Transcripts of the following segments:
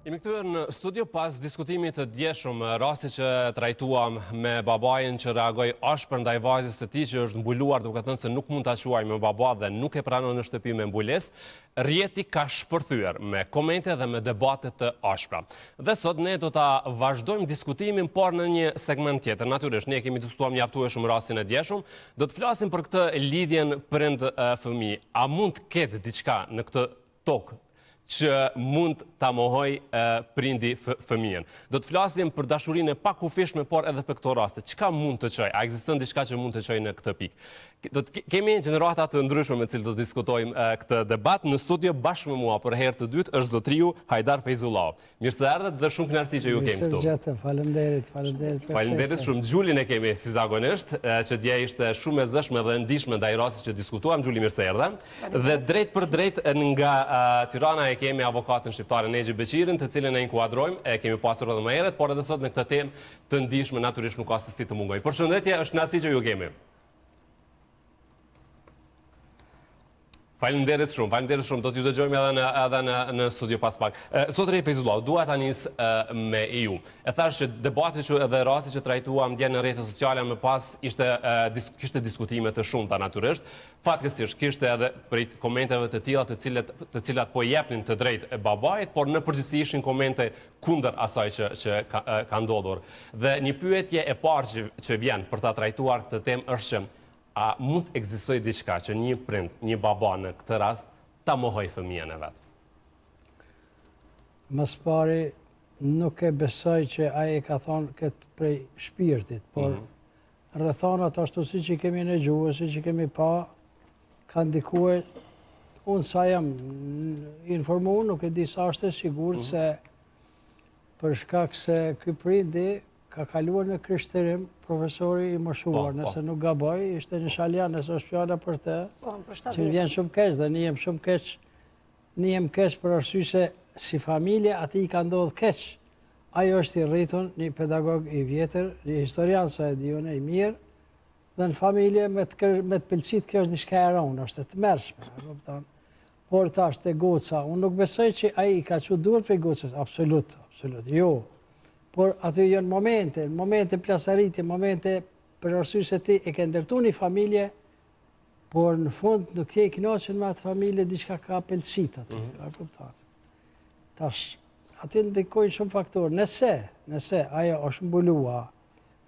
Jemi këtu në studio pas diskutimit të djeshëm, rasti që trajtuam me babain që reagoi ashpër ndaj vajzës së tij që është mbuluar duke thënë se nuk mund ta quajë me baba dhe nuk e pranon në shtëpi me mbulesë. Rjeti ka shpërthyer me komente dhe me debate të ashpra. Dhe sot ne do ta vazhdojmë diskutimin, por në një segment tjetër. Natyrisht ne kemi diskutuar mjaftueshëm rastin e djeshëm. Do të flasim për këtë lidhjen prind-fëmijë. A mund të ketë diçka në këtë tokë që mund ta mohoj prindi fëmijën? Do të flasim për dashurinë e pakufishme, por edhe për këto raste. Çka mund të çojë? A ekziston diçka që mund të çojë në këtë pikë? Kemi gjenerata të ndryshme me cilë do të diskutojmë këtë debat. Në studio bashkë me mua për herë të dytë është zotriu Hajdar Fejzullahu. Mirë se erdhët dhe shumë kënaqësi që ju kemi këtu. Mirë, faleminderit. Faleminderit shumë. Gjulin e kemi si zakonisht, që dje ishte shumë e zëshme dhe ndihshme ndaj rastit që diskutuam. Gjuli, mirë se erdhe. Dhe drejt për drejt nga Tirana e kemi avokatën shqiptare Nexhi Beqirin, të cilën e inkuadrojmë, e kemi pasur edhe më herët, por edhe sot në këtë temë të ndihshme natyrisht nuk ka se si të mungoj. Përshëndetje, është kënaqësi që ju kemi. Faleminderit shumë. Do t'ju dëgjojmë edhe në studio pas pak. Zotri Fejzullahu, dua ta nis me ju. E thash që debati që edhe rasti që trajtuam dje në rrjetet sociale më pas kishte diskutime të shumta natyrisht. Fatkeqësisht kishte edhe prej komenteve të tilla të cilat po jepnin të drejtë e babait, por në përgjithësi ishin komente kundër asaj që ka ndodhur. Dhe një pyetje e parë që vjen për ta trajtuar këtë temë është që a mund të ekzistojë diçka që një prind, një baba në këtë rast, ta mohoj fëmijën e vet? Mas pari, nuk e besoj që ai e ka thonë këtë prej shpirtit, por rrethonat ashtu si që kemi në gjuhë, si që kemi pa, ka ndikuar, unë sa jam informuar, nuk e di sa është e sigurt se për shkak se ky prindi ka kaluar në krishterim, profesori i moshuar, nëse nuk gaboj, ishte një shaljan, nëse është fjala për të, që vjen shumë keq dhe një jem keq për arsye se si familje ati i ka ndodhur keq. Ajo është i rritur, një pedagog i vjetër, një historian sa e di unë i mirë, dhe në familje me të pëlqit kjo është diçka e rëndë, është e tmerrshme, por tash te goca, unë nuk besoj që ai i ka çu duart prej gocës, absolut, jo. Por aty janë momente plasaritje, momente për arsye se ti e ke ndërtu një familje, por në fund nuk je i kënaqur me atë familje, diçka ka pelësit aty. Tash, aty ndikojnë shumë faktorë. Nëse ajo është mbulua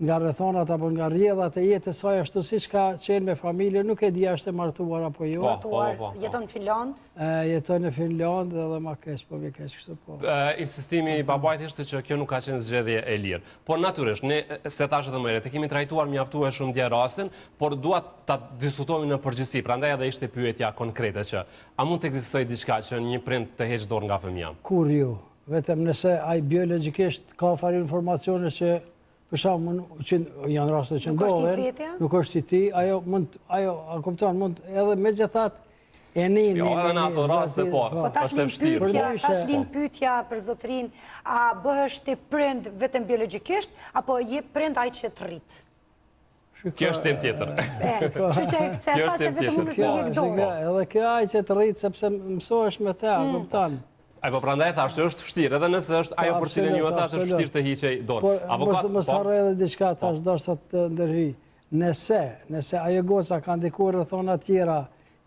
nga rrethonat apo nga rrjedhat e jetës saj ashtu siç ka qenë me familje, nuk e di a është e martuar apo jo. Jeton në Finland? Jeton në Finland edhe ma keq, po vje keq kështu po. Insistimi i babait ishte që kjo nuk ka qenë zgjedhje e lirë. Por natyrisht, ne se tash edhe më herët, e kemi trajtuar mjaftueshëm dje rastin, por dua ta diskutojmë në përgjithësi. Prandaj edhe ishte pyetja konkrete që a mund të ekzistojë diçka që një prind të heqë dorë nga fëmia? Kur jo, vetëm nëse ai biologjikisht ka fare informacione që për shembull, janë raste që ndodhen, nuk është i tij, ajo a kupton, mund edhe megjithatë e nin. Jo, edhe në ato raste po, është e vështirë. Tash lind pyetja për zotrin, a bëhesh ti prind vetëm biologjikisht apo je prind ai që të rrit? Kjo është temë tjetër. Kështu që se ka se vetëm nuk e dorë. Edhe kjo ai që të rrit sepse mësohesh me të, kupton. Ai po prandaj thash që është vështirë, edhe nëse është ajo për cilën ju e thatë është vështirë të hiqej dorë. Avokat, mos harroj edhe diçka tash ndoshta të ndërhyj. Nëse ajo goca ka ndikuar rrethona tjera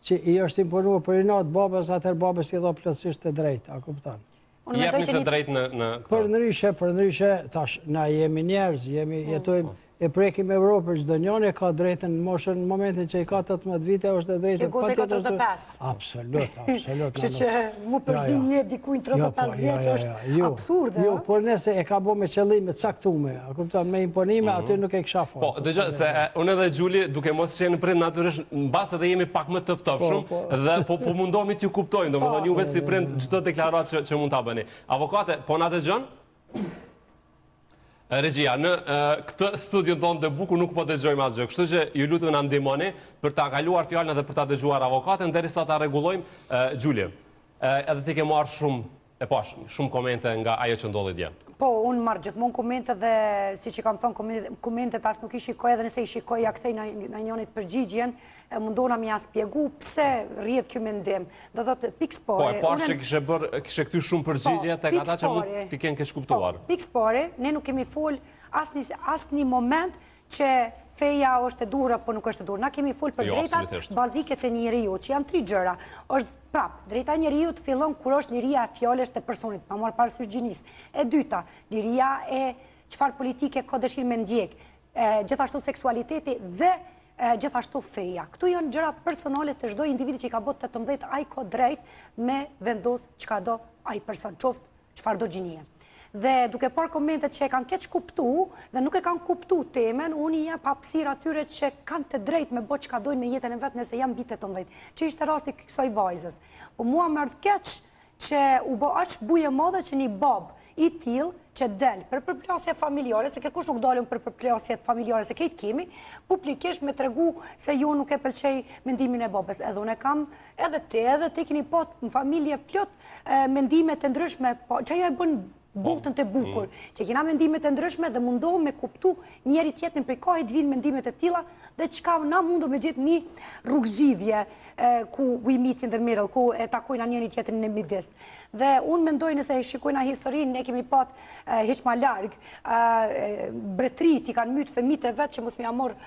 që i është imponuar për inat babas, atëherë babas i dha plotësisht të drejtë, a kupton? Jepni të drejtë në për ndryshe tash na jemi njerëz, jetojmë e prekim Evropën, çdo njeri ka drejtën në moshën në momentin që i ka 18 vite është e drejtë. Goca ka 35. Absolut. Kështu që mu përzin një dikujt 35 vjeç është absurde. Jo, por nëse e ka bë me qëllime të caktuara, a kupton, me imponime, aty nuk e kisha fort. Po, dëgjoj se unë edhe Gjuli, duke mos qenë prind natyrisht, mbas edhe jemi pak më të ftofshëm dhe po mundohemi t'ju kuptojmë, domethënë juve si prind çdo deklaratë që mund ta bëni. Avokate, po na dëgjon? Regjia, në këtë studion tonë të bukur nuk po dëgjojmë asgjë, kështu që ju lutem na ndihmoni për ta kaluar fjalën edhe për ta dëgjuar avokatën derisa ta rregullojmë. Gjuli, edhe ti ke marrë shumë e pash shumë komente nga ajo që ndodhi dje. Po, unë marrë gjithmonë komente dhe, si që kam thonë, komentet as nuk i shikoj, edhe nëse i shikoj ja kthej në njonit përgjigjen, mundona mi as pjegu pse rrjet kjo mendim. Do thotë pikë Po, spore. e pash që kishe këty shumë përgjigje tek ata që nuk ti kenë kesh kuptuar. Pikë spore, ne nuk kemi fol as një moment që feja është e durë, po nuk është e durë. Na kemi fol për drejtat bazike të njeriut, që janë 3 gjëra. Është prap, drejta e njeriut fillon kur është liria e fjalës të personit, pa marrë parasysh gjinisë. E dyta, liria e çfarë politike ka dëshirë me ndjek, gjithashtu seksualiteti dhe gjithashtu feja. Këtu janë gjëra personale të çdo individi që i ka botë 18, ai ka drejt me vendos çka do ai person, qoftë çfarë do gjinie. Dhe duke parë komentet që e kanë keq kuptu dhe nuk e kanë kuptu temen, unë i jep hapësirë atyre që kanë të drejtë me bëj çka dojnë me jetën e vetë nëse janë mbi 18, që ishte rasti kësaj vajzës. Po mua më ardh keq që u bë aq buje madhe që një bab i tillë që del për përplasje familjare, se kërkush nuk dalën për përplasjet familjare, se këtë kemi, publikisht me tregu se ju nuk e pëlqej mendimin e babës. Edhe unë kam, edhe ti keni po në familje plot mendime të ndryshme, që ajo e bën botën të bukur, që kena mendimet të ndryshme dhe mundohu me kuptu njeri tjetrin për ka e të vinë mendimet e tila dhe qka na mundu me gjithë një rrugzhidhje ku we meet in the middle, ku e takojna njeri tjetrin në midis. Dhe unë mendoj nëse shikojna historinë, ne kemi pat heq ma larg, bretrit i kanë mytë fëmijët e vetë që mos mi amor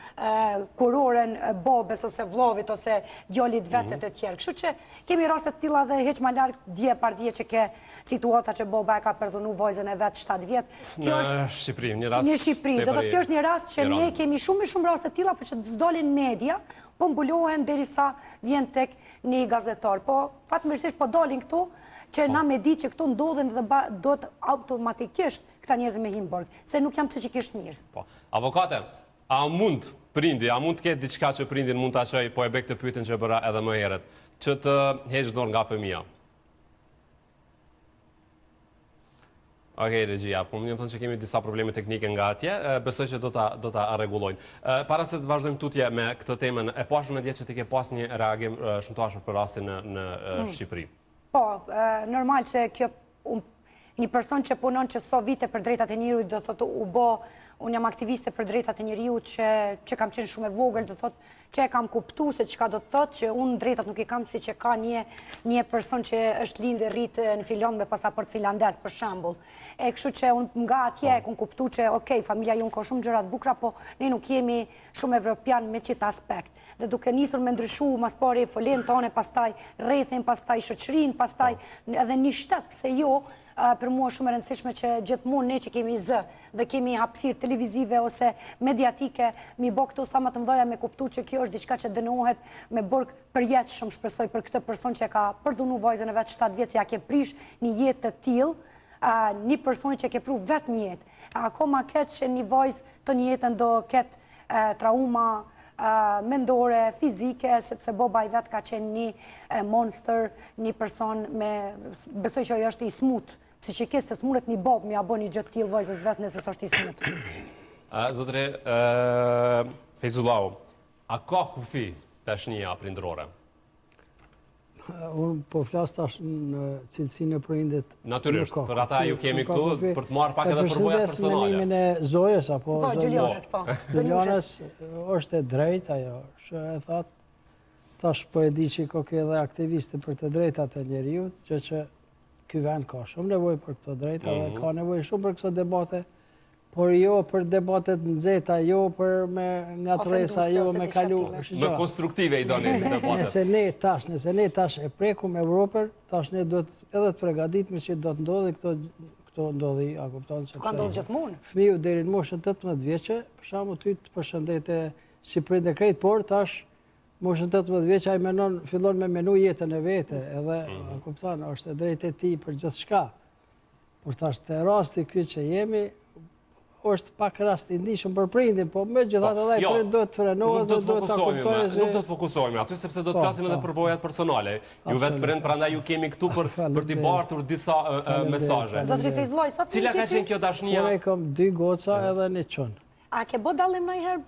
kuroren babes ose vllavit ose djalit vetet e tjerë. Kështu që kemi rastet tila dhe heq ma larg dje par dje që ke situata që baba e ka perdonu vajzën e vetë 7 vjetë. Në Shqipëri, një rast. Në Shqipëri, do të kjo është një rast që ne kemi shumë raste tilla, por që s'dolin media, po mbulohen derisa vjen tek një gazetar. Po fatmirësisht po dalin këtu që na me di që këtu ndodhen dhe do të automatikisht këta njerëz me him borg, se nuk jam psikikisht mirë. Po. Avokate, a mund të ketë diçka që prindin mund ta çojë, po e bëj këtë pyetjen që bëra edhe më herët, që të heqë dorë nga fëmia? Okej, regjia, po më thonë që kemi disa probleme teknike nga atje, besoj që do ta rregullojnë. Para se të vazhdojmë tutje me këtë temën, e pashun e dje që ti ke pas një reagim shumë të ashpër për rastin në Shqipëri. Po, normal që kjo një person që punon që so vite për drejtat e njerëzit do thotë u bë, unë jam aktiviste për drejtat e njerëzit që kam qenë shumë e vogël, do thotë që e kam kuptuar se çka do të thotë që unë drejtat nuk i kam si që ka një person që është lindë rritë në Finland me pasaport finlandez për shembull. E kështu që unë nga atje e kam kuptuar që okay, familja jonë ka shumë gjëra të bukura, po ne nuk jemi shumë evropian me çit aspekt. Dhe duke nisur me ndryshu mas pari folën tonë, pastaj rrethin, pastaj shoqërinë, pastaj edhe një shtet, pse jo. Për mua shumë e rëndësishme që gjithmonë ne që kemi zë dhe kemi hapësirë televizive ose mediatike, mi bë këtu sa më të mëdha me kuptu që kjo është diçka që dënohet me burg përjetshëm, shpresoj për këtë person që ka përdhunu vajzën e vet 7 vjeç, ja ke prish një jetë të tillë, një person që ke pru vetë një jetë. Akoma keq që një vajzë të një jetën do ketë trauma mendore, fizike, sepse boba i vetë ka qenë një monster, një person me, besoj që ajo është i smut, psikikisht të smuret një bob, mi a bo një gjëtë tillë vajzës vetë nëse është i smut. Zotre, Fejzullahu, a ka kufi tashnia prindrore? Unë po flas tash në cilësinë e prindit. Natyrisht, për ata ju kemi këtu për të marrë pak edhe përvojat personale. Mendimin e Zojës apo Gjulionës, po. Gjulionës është e drejtë ajo, që e thatë, tash po e di që ka edhe aktiviste për të drejtat e njeriut, që ky vend ka shumë nevojë për këto drejta dhe ka nevojë shumë për këto debate, por jo për debatet nxehta, jo për me ngatresa, jo me kalu. Më konstruktive i doni debatet. Nëse ne tash e prekum Evropën, tash ne do edhe të përgatitemi që do të ndodhi këto ndodhi, a kupton se ka ndodhur gjithmonë. Fëmiu deri në moshën 18 vjeçë, për shembull ty të përshëndete si prind e krejt, por tash moshën 18 vjeç ai fillon me menu jetën e vete, edhe a kupton, është e drejtë e tij për gjithçka. Por tash te rasti ky që jemi është pak rast i ndihshëm për prindin, po megjithatë edhe ai prind do të frenohet dhe do ta kuptojë se nuk do të fokusohemi aty sepse do të flasim edhe për vojat personale. Ju vetë prind, prandaj ju kemi këtu për t'i bartur disa mesazhe. Zotri Fejzullaj, sa cila ka qenë kjo dashnia? Unë kam 2 goca edhe një çun. A ke bo dalim në i herë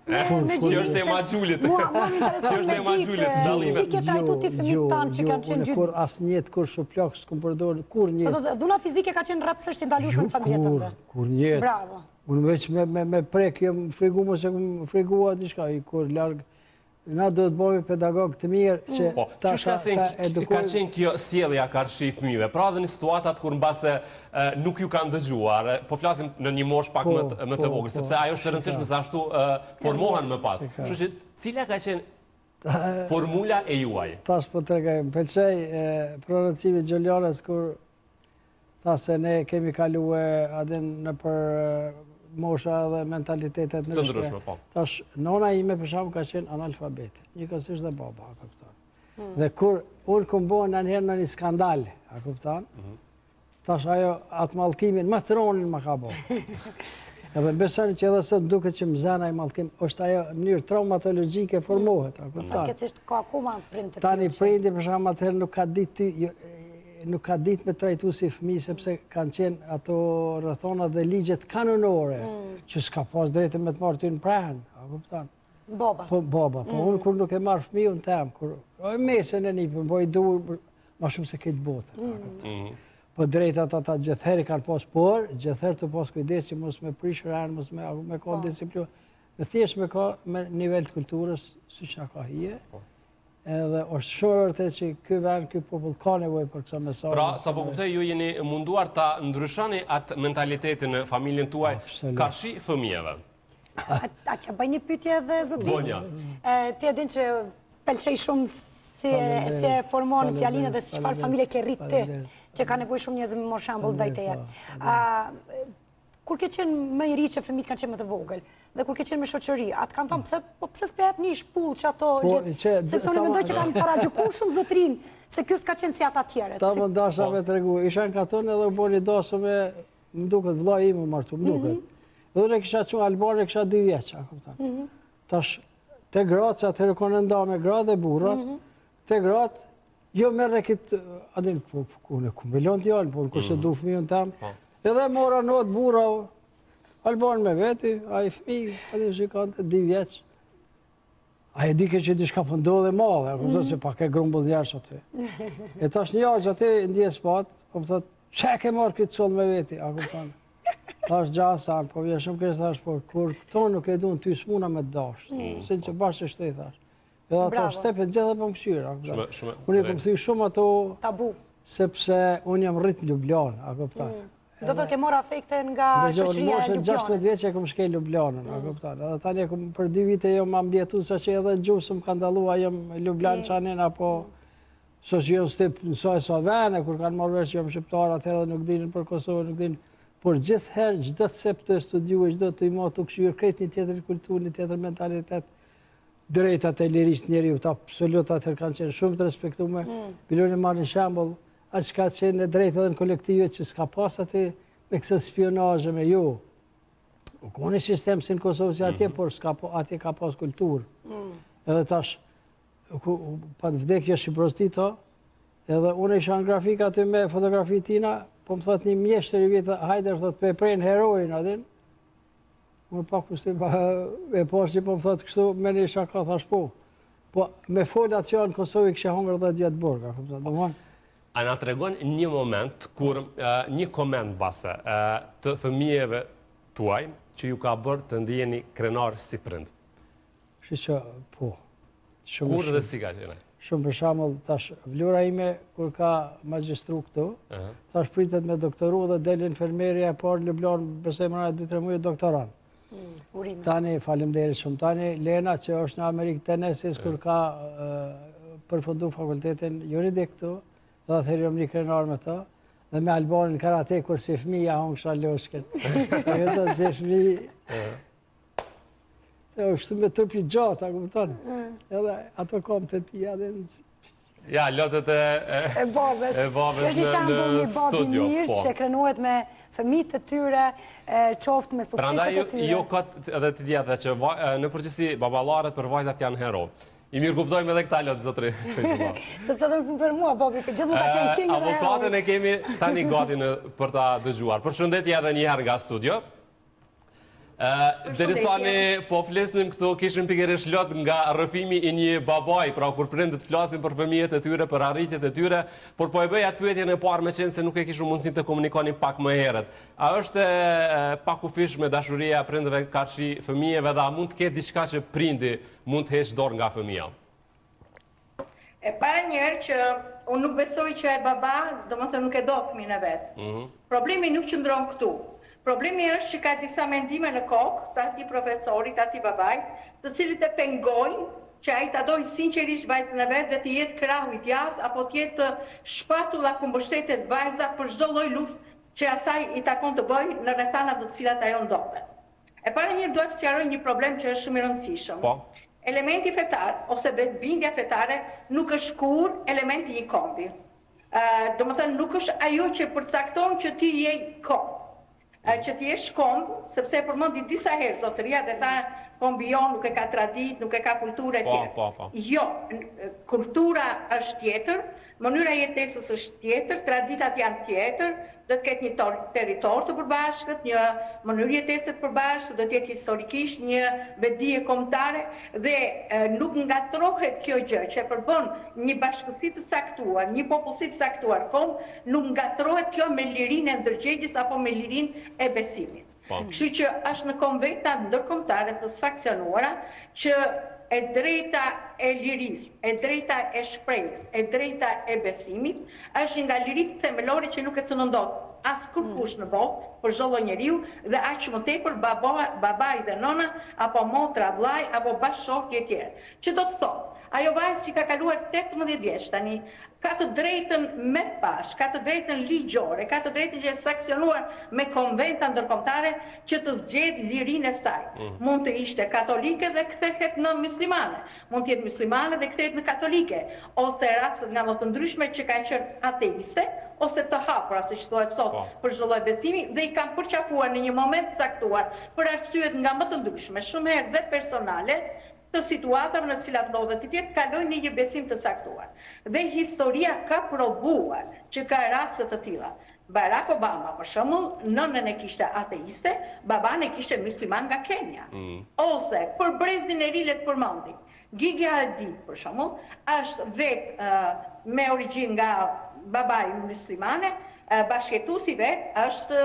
me gjyri? Kjo është tema Gjulit. Mua më intereson me ditë, fizike trajtu ti fëmijët tanë që kanë qenë gjyri. Kur asë njetë, kur shuplok, s'kum përdojnë, kur njetë. Dhuna fizike ka qenë rapsësht i ndalushme në familjet të ndë. Kur njetë. Bravo. Unë veç me prek, jem frigu më se këmë frigua diçka, i kur largë. Na do të bëjmë pedagog të mirë që ta edukojmë. Ka qenë kjo sjellja karshi fëmijëve, pra dhe në situatat kur mbase nuk ju kanë dëgjuar, po flasim në një moshë pak më të vogël, sepse ajo është e rëndësishme se ashtu formohen më pas. Kështu që cila ka qenë formula e juaj? Tash po tregoj, më pëlqej prorocimi Gjoljanës kur tha se ne kemi kaluar adin në për mosha dhe mentalitetet në ndryshme, po. Tash, nona ime për shkak ka qenë analfabete, njëkohësisht dhe baba, a kupton. Dhe kur unë kom bëhen në një skandal, a kupton, tash ajo atë mallkimin, më të ronin më ka bëu. Edhe besoni që edhe sot duket që mëzana i mallkim, është ajo mënyrë traumatologjike formohet, a kupton. Fatkeqësisht ka akoma prind të tjerë. Tani prindi për shkak atëherë nuk ka ditë me trajtu si fëmijë sepse kanë qenë ato rrethona dhe ligjet kanonore që s'ka pas drejtë me të marrë ty në prahen, a kupton? Baba. Po baba, po unë kur nuk e marr fëmijën tem, kur mesën e nipën, po i duaj më shumë se këtë botë. Po drejtat ata gjithherë kanë pas, por gjithherë të pas kujdes që mos me prish rën, mos me ka disiplinë. Me thjesht me ka me nivel të kulturës siç na ka hije. Edhe është shumë e vërtetë që ky vend, ky popull ka nevojë për këtë mesazh. Pra, sapo kuptoj, ju jeni munduar ta ndryshoni atë mentalitetin në familjen tuaj karshi fëmijëve. A që bëj një pyetje edhe zotis? Bonja. Ti e din që pëlqej shumë se formon fjalinë dhe si çfarë familje ke rrit ti, që ka nevojë shumë njerëz me shembull ndaj teje. Kur ke qenë më i ri që fëmijët kanë qenë më të vogël, dhe kur ke qenë me shoqëri, atë kanë thënë pse s'pe jep një shpull që ato, sepse unë mendoj që kanë paragjykuar shumë zotrin, se kjo s'ka qenë si ata tjerët. Ta më dasha me tregu, isha në katon edhe u boni dashu me, më duket vllai im u martu, më duket. Dhe unë kisha qenë Albane, kisha 2 vjeç, a kupton. Tash te gratë, atëherë kanë nda me gratë dhe burrat, te gratë, jo merre këtë, adin, ku milion t'jallë, por kurse du fëmijën tam, edhe mora not burra, Alban me veti, a i fëmijë, ati që kanë të 2 vjeç. A e dike që diçka po ndodhe madhe, a kupton se pak e grumbull jashtë aty. E tash një javë aty ndjes pat, po më thotë, çe ke marrë këtë soll me veti, a kupton. Tash gjasan, po vjen shumë keq thash, po kur këto nuk e duan ty smuna me dash. Se që bashkë shtej thash. Edhe ato stepet gjithë po mëshirë, a kupton. Unë kam thënë shumë ato tabu, sepse unë jam rrit në Ljubljana, a kupton. Do të ke marrë afekte nga shoqëria e Ljubljanës. 16 vjeç e kam shkel Ljubljanën, a kupton. Edhe tani për 2 vite jo më mbjetu sa që edhe gjusëm ka ndalluar jam Ljubljançanin apo socion step në sa vene kur kanë marrë vesh jam shqiptar atëherë nuk dinin për Kosovën, nuk dinin. Por gjithherë çdo sep të studiuaj, çdo të imot të kshyer krejt një tjetër kulturë, një tjetër mentalitet. Drejtat e lirisë njeriu absolut atëherë kanë qenë shumë të respektuar. Biloni marrin shembull atë ka qenë drejt edhe në kolektive që s'ka pas aty me kësë spionazhe me ju. U ka një sistem si në Kosovë si atje, por atje ka pas kulturë. Edhe tash, pa të vdekje Shqiprostito, edhe unë isha në grafik aty me fotografi tina, po më thot një mjeshtër i vitë, hajder, thot, pe prejnë herojnë, adin. Unë pak kustim, e pas që po më thot kështu, me një shaka thash po. Po me folat që në Kosovë i kështë hongër dhe djetë burga, A na tregon një moment kur një koment base të fëmijëve tuaj që ju ka bërë të ndjeni krenar si prind? Që po. Kur dhe si ka qenë? Shumë për shembull tash vlora ime kur ka magjistru këtu, tash pritet me doktoru dhe del infermeria e parë në Ljubljanë, besoj më 2-3 muaj doktorant. Tani faleminderit shumë. Tani Lena që është në Amerikë Tennessee kur ka përfundu fakultetin juridik këtu. Dhe atëherë jam një krenar me ta, dhe me Albanin karate, kur si fëmija hongë shaloshken. E jetë si fëmijë. Se është me tëpi gjatë, a kupton? Edhe ato kom të tia dhe në... Ja, lotët e babes në studio. Një babi mirë që krenohet me fëmijët të tyre, qoftë me sukseset të tyre. Prandaj, jo këtë edhe të djetë që në përgjithësi babalarët për vajzat janë hero. I mirë kuptojmë edhe këta lotë, zotri. Sepse dhe për mua, babi, gjithë më ka qenë king dhe hero. Avokatën e kemi tani gati për ta dëgjuar. Përshëndetje edhe njëherë nga studio. Derisa ne po flisnim këtu, kishim pikërisht lot nga rrëfimi i një babai, pra kur prindët flasin për fëmijët e tyre, për arritjet e tyre, por po e bëj atë pyetjen e parë me qenë se nuk e kishim mundësinë të komunikonin pak më herët. A është pak ufishme dashuria e prindëve kaqë fëmijëve dhe a mund të ketë diçka që prindi mund të heqë dorë nga fëmia? E para njerë që unë nuk besoj që e baba, do më thënë nuk e do fëmijën e vetë. Problemi nuk qëndron këtu. Problemi është që ka disa mendime në kokë, të ati profesorit, të ati babajt, të cilët e pengojnë që a i të dojë sinqerisht vajzën e vetë dhe të jetë krahu i djathtë, apo të jetë shpatulla ku mbështetet vajza për çdo lloj luftë që asaj i takon të bëjë në rrethanat të cilat ajo ndohet. E para njerë duhet të sqaroj një problem që është shumë i rëndësishëm. Elementi fetar, ose bindja fetare, nuk është kur elementi i kombi. Do më thënë, nuk është ajo që përcakton që ti je komb. Që ti jesh komb, sepse e përmendi disa herë zotëria dhe tha kombi jon nuk e ka tradit, nuk e ka kulturë e tjerë. Jo, kultura është tjetër, mënyra jetesës është tjetër, traditat janë tjetër, do të ketë një territor të përbashkët, një mënyrë jetese të përbashkët, do të jetë historikisht një vedije kombëtare dhe nuk ngatrohet kjo gjë që përbën një bashkësi të saktuar, një popullsi të saktuar komb, nuk ngatrohet kjo me lirinë e ndërgjegjës apo me lirinë e besimit. Kështu që është në konventa ndërkombëtare të sankcionuara që e drejta e lirisë, e drejta e shprehjes, e drejta e besimit është nga liritë themelore që nuk e cënëndon as kërkush në botë për çdo lloj njeriu dhe aq më tepër babai dhe nona apo motra, vllai apo bashkëshorti e tjerë. Që do të thotë, ajo vajzë që ka kaluar 18 vjeç tani ka të drejtën me pash, ka të drejtën ligjore, ka të drejtën që e sankcionuar me konventa ndërkombëtare që të zgjedhë lirinë e saj. Mund të ishte katolike dhe kthehet në muslimane, mund të jetë muslimane dhe kthehet në katolike, ose raste nga më të ndryshme që kanë qenë ateiste ose të hapura, siç thuhet sot, për çdo lloj besimi dhe i kanë përqafuar në një moment të caktuar për arsye nga më të ndryshme, shumë herë dhe personale, të situatave në cilat ndodhet të tjetë kalojnë një besim të saktuar. Dhe historia ka provuar që ka raste të tilla. Barack Obama, për shembull, nënën e kishte ateiste, baban e kishte musliman nga Kenya. Ose, për brezin e ri le të përmendim, Gigi Hadid, për shembull, është vetë me origjinë nga babai muslimane, bashkëtuesi vetë është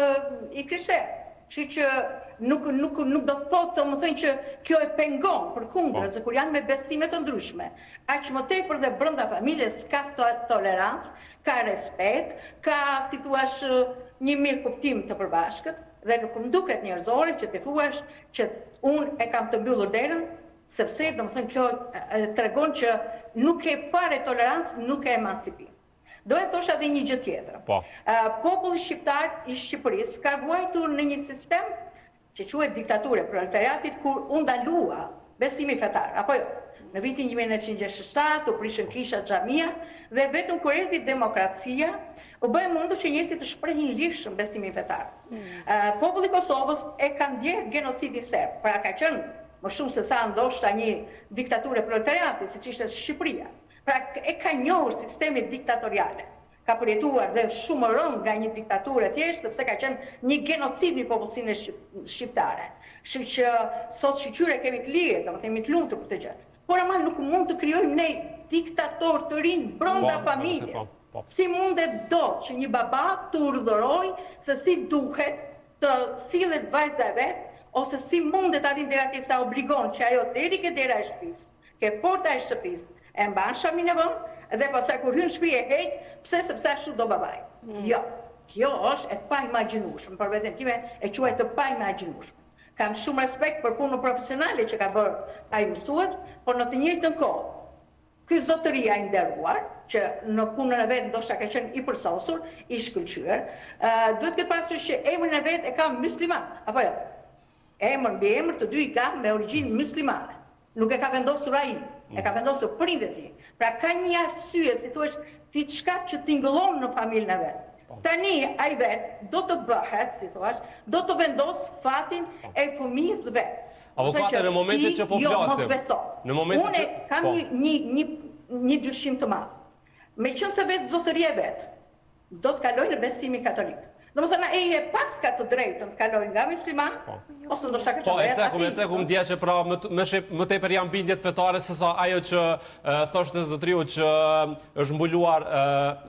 i krishterë. Kështu që nuk do të thotë, më thënë që kjo e pengon për kundër, se kur janë me besime të ndryshme, aq më tepër dhe brenda familjes ka tolerancë, ka respekt, ka si thua një mirë kuptim të përbashkët dhe nuk më duket njerëzore që të thuash që unë e kam të mbyllur derën, sepse domethënë kjo tregon që nuk e fare tolerancë, nuk e emancipim. Do e thosha dhe një gjë tjetër. Populli shqiptar i Shqipërisë ka vuajtur në një sistem që quhet diktaturë proletariatit kur u ndalua besimi fetar, apo jo? Në vitin 1967 u prishën kishat, xhamia dhe vetëm kur erdhi demokracia u bë mundur që njerëzit të shprehin lirshëm besimin fetar. Populli i Kosovës e ka ndjerë genocidin serb, pra ka qenë më shumë se sa ndoshta një diktaturë proletariati siç ishte Shqipëria. Pra e ka njohur sistemin diktatoriale. Ka përjetuar dhe shumë rënd nga një diktaturë thjesht, sepse ka qenë një genocid në popullsinë shqiptare. Kështu që sot shqyqyre kemi të lirë, domethënë të lumtur për këtë gjë. Por ama nuk mund të krijojmë ne diktator të rinj brenda familjes. Si mundet dot që një baba të urdhërojë se si duhet të sillet vajza e vet, ose si mundet aty deri atje sa obligon që ajo deri ke dera e shtëpisë, ke porta e shtëpisë, e mban shamin e vonë dhe pastaj kur hyn në shtëpi e heq, pse sepse ashtu do babai. Jo, kjo është e pa imagjinueshme, për veten time e quaj të pa imagjinueshme. Kam shumë respekt për punën profesionale që ka bërë ai mësues, por në të njëjtën kohë, ky zotëria i nderuar, që në punën e vet ndoshta ka qenë i përsosur, i shkëlqyer, duhet të parasysh që emrin e vet e ka musliman, apo jo? Emër mbi emër të dy i ka me origjinë muslimane. Nuk e ka vendosur ai, e ka vendosur prindët e tij. Pra ka një arsye, si thua, diçka që tingëllon në familjen e vet. Tani ai vet do të bëhet, si thua, do të vendos fatin e fëmijës vet. Avokate, në momentin që po flasim. Në momentin që kam një dyshim të madh. Meqense vetë zotëria vet do të kalojë në besimin katolik. Domethënë ai e paska të drejtën të kalojë nga musliman, ose ndoshta këtë Po, e cekum dje që pra më tepër janë bindjet fetare se sa ajo që thoshte zotriu që është mbuluar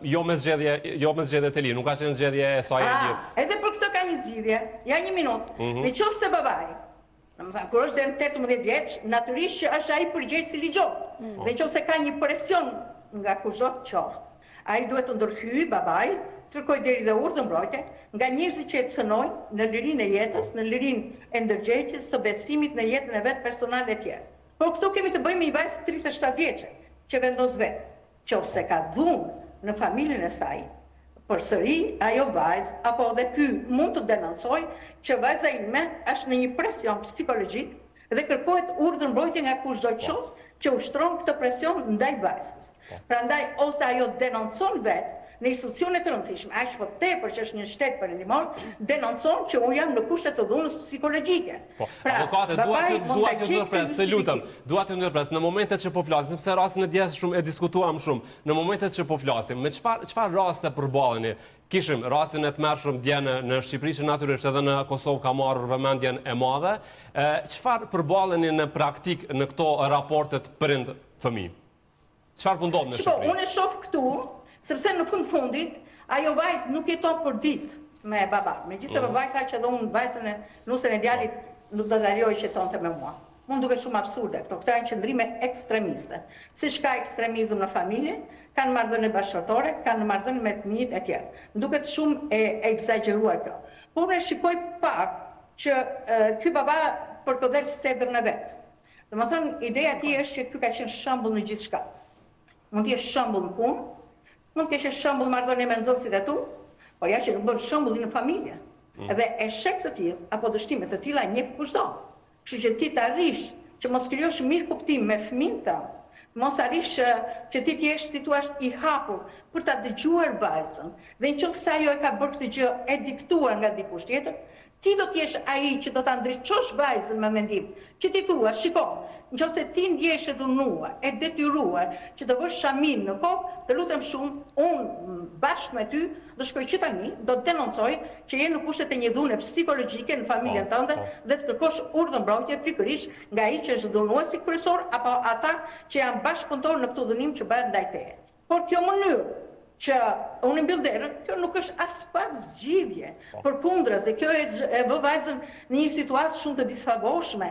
jo me zgjedhje të li, nuk ka qenë zgjedhje e saj e lirë. Edhe për këtë ka një zgjidhje, ja një minutë. Në qoftë se babai, domethënë kur është deri në 18 vjeç, natyrisht që është ai përgjegjësi ligjor. Dhe nëse ka një presion nga kushdo të qoftë, ai duhet të ndërhyjë babai, kërkoj deri dhe urdhëmbrojtje nga njerëzit që e cënojnë në lirinë e jetës, në lirinë e ndërgjegjës, të besimit në jetën e vet personale e tjerë. Por këtu kemi të bëjmë me një vajzë 37 vjeçe që vendos vetë, qofse ka dhunë në familjen e saj, përsëri ajo vajzë apo edhe ky mund të denoncoj që vajza ime është në një presion psikologjik dhe kërkohet urdhëmbrojtje nga kushdo qoftë që ushtron këtë presion ndaj vajzës. Prandaj ose ajo denoncon vetë në institucione të rëndësishme, aq po tepër që është një shtet perëndimor, denoncon që unë jam në kushte të dhunës psikologjike. Avokatës, dua të ndërpres, të lutem, dua të ndërpres, në momentet që po flasim, sepse rastin e djes shumë e diskutuam shumë, në momentet që po flasim, me çfarë raste përballeni? Kishim rastin e tmerrshëm dje në Shqipëri, që natyrisht edhe në Kosovë ka marrë vëmendjen e madhe. Çfarë përballeni në praktik në këto raportet prind-fëmijë? Çfarë po ndodh në Shqipëri? Unë e shoh këtu, sepse në fundit, ajo vajzë nuk jeton për ditë me baba. Megjithëse babai ka që edhe unë vajzën e nusën e djalit nuk do të lejoj që jetonte me mua. Mund duket shumë absurde këto. Këto janë qëndrime ekstremiste. Siç ka ekstremizëm në familje, kanë marrëdhënie bashkëtorë, kanë marrëdhënie me fëmijët e tjerë. Duket shumë e egzageruar kjo. Por ne shikoj pak që ky baba përkodel sedrën e vet. Domethënë, ideja e tij është që ky ka qenë shembull në gjithçka. Mund të jesh shembull në punë, mund të kesh shembull marrëdhënie me nxënësit e tu, por ja që nuk bën shembull në familje. Edhe e shek të tillë apo dështime të tilla njeh kushdo. Kështu që ti të arrish që mos krijosh mirë kuptim me fëmijën tënd, mos arrish që ti të jesh si thua i hapur për ta dëgjuar vajzën, dhe nëse ajo e ka bërë këtë gjë e diktuar nga dikush tjetër, ti do të jesh ai që do ta ndriçosh vajzën me mendim, që ti thua, shiko, nëse ti ndjesh e dhunuar, e detyruar që të bësh shamin në kokë, të lutem shumë, unë bashkë me ty do shkoj që tani, do të denoncoj që je në kushtet e një dhune psikologjike në familjen tënde dhe të kërkosh urdhëmbrojtje pikërisht nga ai që është dhunuesi kryesor apo ata që janë bashkëpunëtor në këtë dhunim që bëhet ndaj teje. Por kjo mënyrë që unë mbyll derën, kjo nuk është as pak zgjidhje. Përkundrazi, kjo e vë vajzën në një situatë shumë të disfavorshme.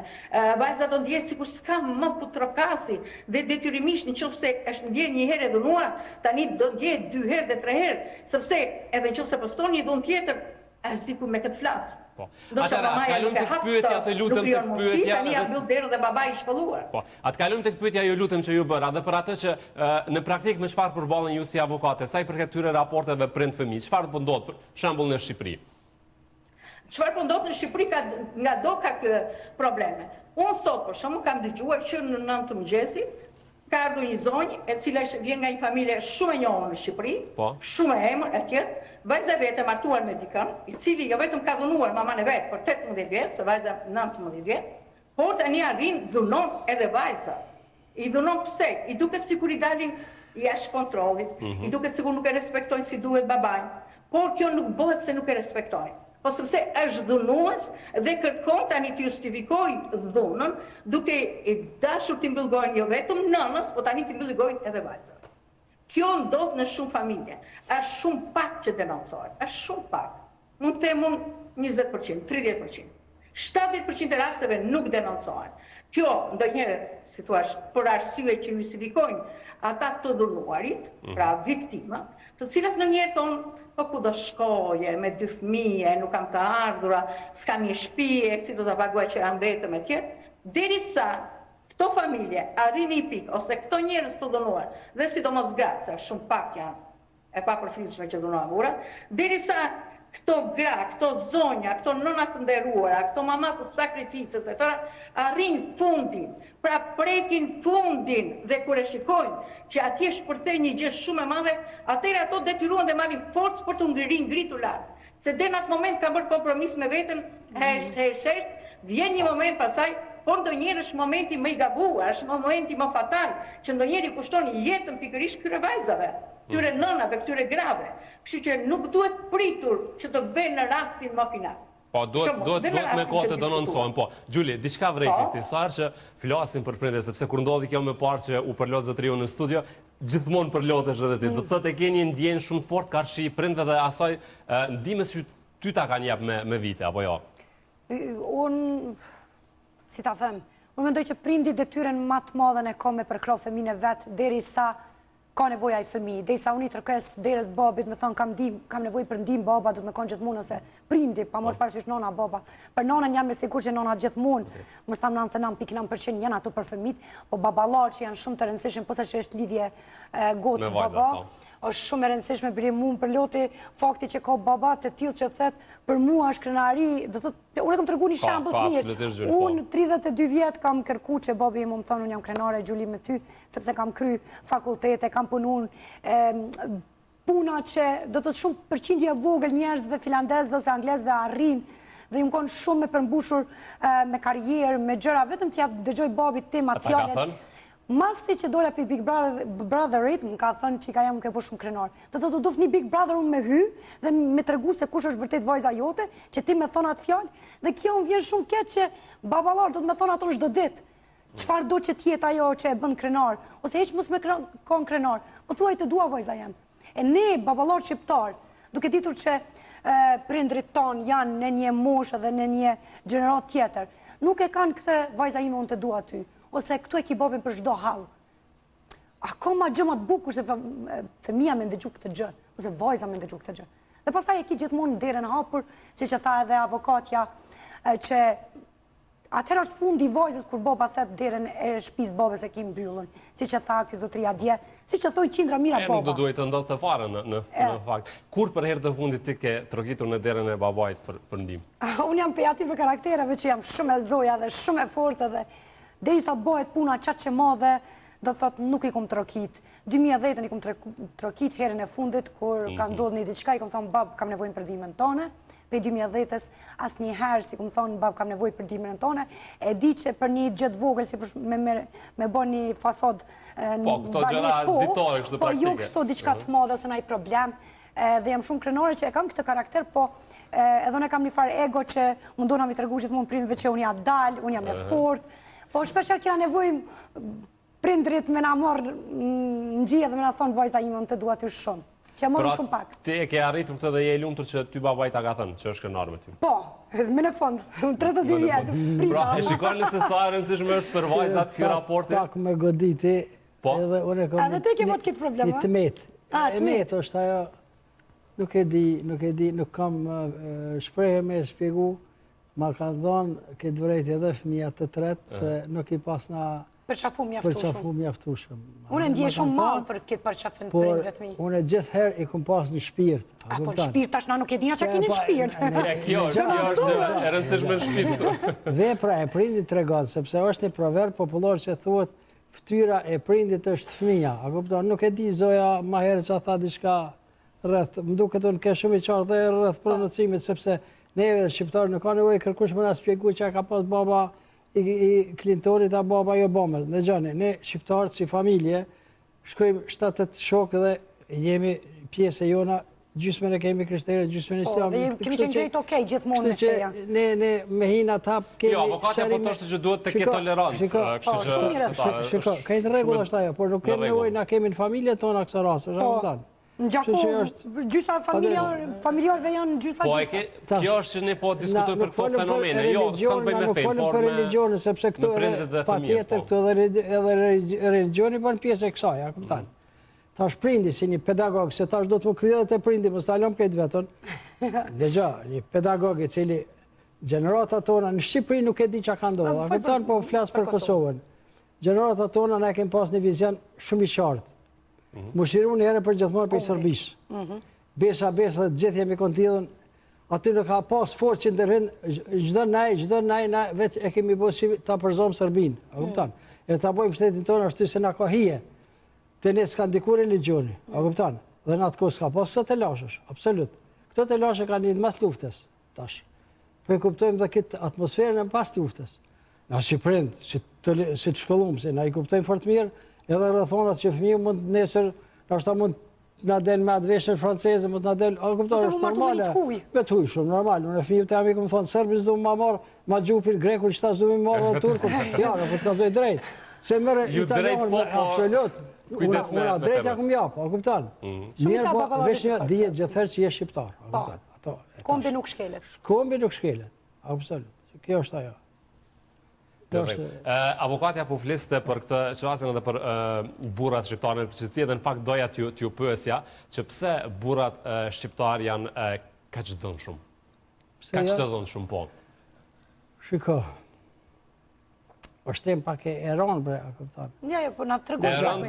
Vajza do ndjehet sikur s'ka më ku trokasi dhe detyrimisht nëse është ndjer një herë e dhunuar, tani do ndjehet 2 herë dhe 3 herë, sepse edhe nëse pëson një dhunë tjetër, as di ku me këtë flas. Atëra, kalojmë tek pyetja, të lutem tek pyetja. Tani ja mbyll derën dhe babai i shpëlluar. Atë kalojmë tek pyetja, ju lutem që ju bëra, dhe për atë që në praktik me çfarë përballen ju si avokate, sa i përket këtyre raporteve prind-fëmijë, çfarë po ndodh për shembull në Shqipëri? Çfarë po ndodh në Shqipëri nga do ka probleme. Unë sot për shembull kam dëgjuar që në 9 të mëngjesit ka ardhur një zonjë e cila vjen nga një familje shumë e njohur në Shqipëri, shumë e emër e tjerë. Vajza vetë e martuar me dikën, i cili jo vetëm ka dhunuar mamën e vet për 18 vjet, se vajza 19 vjet, por tani arrin dhunon edhe vajza. I dhunon pse? I duket sikur i dalin jashtë kontrollit, i duket sikur nuk e respektojnë si duhet babain, por kjo nuk bëhet se nuk e respektojnë. Po sepse është dhunues dhe kërkon tani të justifikojë dhunën, duke i dashur të mbyllgojnë jo vetëm nënës, po tani të mbyllgojnë edhe vajzën. Kjo ndodh në shumë familje. Është shumë pak që denoncohet. Është shumë pak. Mund të them 20%, 30%. 70% e rasteve nuk denoncohen. Kjo ndonjëherë, si thua, për arsye që justifikojnë ata të dhunuarit, pra viktimat, të cilat ndonjëherë thonë, po ku do shkoje me 2 fëmijë, nuk kam të ardhura, s'kam një shtëpi, si do ta paguaj që janë vetëm e tjerë, derisa këto familje arrin një pikë, ose këto njerëz të dhunuar, dhe sidomos gratë, se shumë pak janë e papërfillshme që dhunohen burra, derisa këto gra, këto zonja, këto nëna të nderuara, këto mama të sakrificës, etc., arrin fundin, pra prekin fundin, dhe kur e shikojnë që atje shpërthej një gjë shumë e madhe, atëherë ato detyruan dhe marrin forcë për të ngritur lart. Se deri në atë moment ka bërë kompromis me veten, vjen një moment pasaj, por ndonjëherë është momenti më i gabuar, është momenti më fatal, që ndonjëherë kushton jetën pikërisht këtyre vajzave. këtyre nënave, këtyre grave. Kështu që nuk duhet pritur që të bëjnë në rastin më final. Po, duhet me kohë të denoncojnë, po. Gjuli, diçka vrejti këti sarë që flasim për prindë, sepse kur ndodhi kjo me parë që u përlot zotëriu në studio, gjithmonë përlotesh edhe ti. Do të thotë e keni ndjenjë shumë të fortë karshi prindëve dhe asaj ndihmës që ty ta kanë jap me vite, apo jo? Unë, si ta them, unë mendoj që prindi detyren më të madhe e ka me përkro fëmijën e vet derisa ka nevoja i fëmijë, derisa unë i tërkes derës babit, me thonë kam nevojë për ndihmë baba, do të më konë gjithmonë ose prindi, pa marrë parasysh nona baba. Për nonën jam e sigurt që nona gjithmonë, mos tam 99.9% janë ato për fëmijët, po baballar që janë shumë të rëndësishëm, posa që është lidhje gocë baba. Është shumë e rëndësishme për mua për loti fakti që ka baba të tillë që thotë për mua është krenari, do thotë unë kam treguar një shembull të mirë. Unë 32 vjet kam kërkuar që babi im më thonë unë jam krenare Gjuli me ty, sepse kam kry fakultete, kam punuar puna që do të thotë shumë përqindje vogël njerëzve finlandezëve ose anglezëve arrin dhe ju më konë shumë me përmbushur me karrierë, me gjëra, vetëm t'ja dëgjoj babit tim atë fjalët. Masi që dola për Big Brotherit, më ka thënë që ka jam ke po shumë krenar. Do të duft një Big Brother unë me hy dhe me tregu se kush është vërtet vajza jote, që ti me thonë atë fjallë, dhe kjo më vjen shumë keq që babalar do të me thonë ato në çdo ditë. Çfarë do që tjetë ajo që e bën krenar, ose heq mos me kon krenar, po thuaj të dua vajza jem. E ne, babalar shqiptar, duke ditur që prindrit tonë janë në një moshë dhe në një gjenerat tjetër, nuk e kanë këtë vajza ime unë të dua ty. Ose këtu e ki babin për çdo hall. Akoma gjëma të bukur se fëmia me ndëgju këtë gjë, ose vajza me ndëgju këtë gjë. Dhe pastaj e ki gjithmonë derën hapur, siç e tha edhe avokatja, që atëherë është fundi i vajzës kur baba thet derën e shtëpisë babës e ki mbyllën, siç e tha ky zotëria dje, siç e thoi qindra mira baba. Nuk do duhet të ndodhte fare në fakt. Kur për herë të fundit ti ke trokitur në derën e babait për ndihmë? Unë jam pe aty për karaktereve që jam shumë e zoja dhe shumë e fortë dhe derisa të bëhet puna qatë që madhe, do të thotë nuk i kom trokit. 2010 i kom trokit herën e fundit, kur ka ndodhur një diçka, i kom thonë bab, kam nevojë për ndihmën tone. Pe 2010-s asnjëherë si kom thonë bab, kam nevojë për ndihmën tone. E di që për një gjë të vogël si me bën një fasad po këto gjëra ditore kështu praktike. Po jo kështu diçka të madhe ose ndonjë problem. Dhe jam shumë krenare që e kam këtë karakter, po edhe unë kam një farë ego që mundona mi tregu gjithmonë prindve që unë ja dal, unë jam e fortë. Po shpeshherë kena nevojë prindrit me na marrë në gjie dhe me na thonë vajza ime unë të dua ty shumë. Që morëm shumë pak. Ti e ke arritur këtë dhe je i lumtur që ty babaj ta ka thënë që është krenar me ty. Po, me në fond, 32 vjet. Pra, e shikoni se sa e rëndësishme është për vajzat ky raporti. Pak me goditi, edhe unë e kam... Edhe ti ke mot këtë problem, Një tmet. Tmet është ajo, nuk e di, nuk kam shprehje me shpjegu, ma ka dhënë këtë vërejt edhe fëmija të tretë, se nuk i pasna përqafu mjaftueshëm. Unë ndjej shumë mal për këtë përqafën prindve të mi. Unë gjithherë i kom pas një shpirt. Po në shpirt tash na nuk e dina që keni shpirt. Kjo është e rëndësishme në shpirt. Vepra e prindit tregon, sepse është një proverb popullor që thuhet fytyra e prindit është fëmia. A kupton? Nuk e di zoja më herë që tha diçka rreth, më duket unë ke shumë i qartë dhe rreth prononcimit, sepse neve shqiptarë nuk ka nevojë kërkush më na shpjegoj çka ka pas baba i Clintonit a baba i Obamas. Në gjani, ne shqiptarët si familje, shkojmë 7-8 shokë dhe jemi pjesë e jona, gjysmën e kemi krishterë, gjysmën e islamë. Dhe kemi qenë drejt okej gjithmonë me feja. Ne me hina tap kemi... Jo, avokatja po thoshte që duhet të ketë tolerancë. Shiko, ka një rregull është ajo, por nuk kemi nevojë na kemi në familje tona këso rasë, është apo në Gjakov, gjysa familjarëve janë gjysa gjysa. Po, kjo është që ne po diskutojmë për këto fenomene, jo, s'kanë bëjmë me fejnë, por për religionin, sepse këtu patjetër këtu edhe religioni bën pjesë e kësaj, a kupton? Tash prindi si një pedagog, se tash do të më kryet e prindi, mos ta lëm këtë vetën. Dëgjoj, një pedagog i cili gjenerata tona në Shqipëri nuk e di çka ka ndodhur, a kupton, po flas për Kosovën. Gjenerata tona ne kemi pas një vizion shumë i qartë. Mushiru një herë për gjithmonë për i Sërbisë. Besa dhe gjithë jemi kontilën, aty në ka pas forë që ndërhin, gjdo naj, veç e kemi bësi ta përzomë Sërbinë, a kuptan? E ta bojmë shtetin tonë ashtu se na ka hije, të ne s'ka ndiku religioni, a kuptan? Dhe në atë kohë s'ka pas, këto të lashësh, absolut. Këto të lashë ka një mas luftës, tash. Po e kuptojmë dhe këtë atmosferën e pas luftës. Na si prind, si të shkollumë, se na i kuptojmë fort mirë, edhe rrethonat që fëmijë mund nesër, nështë mund na del me atë veshën franceze, mund na del, a kupton, është normale. Me të huj shumë normal. Unë fëmijët e amikë më thonë serbis do më marr, ma gjupin grekun, çtas do më marr turkun. Ja, po të kazoj drejt. Se merr italianë absolut. Unë drejta kum jap, a kupton? Mirë, po veshja dihet gjithherë që je shqiptar, a kupton? Ato. Kombi nuk shkelet. Kombi nuk shkelet. Absolut. Kjo është ajo. Avokatja po fliste për këtë çështje edhe për burrat shqiptarë në përgjithësi dhe në fakt doja t'ju pyesja që pse burrat shqiptar janë kaq të dhënshëm. Kaq të dhënshëm po. Shiko. Është pak e rënë bre, a kupton? Ja, po na tregon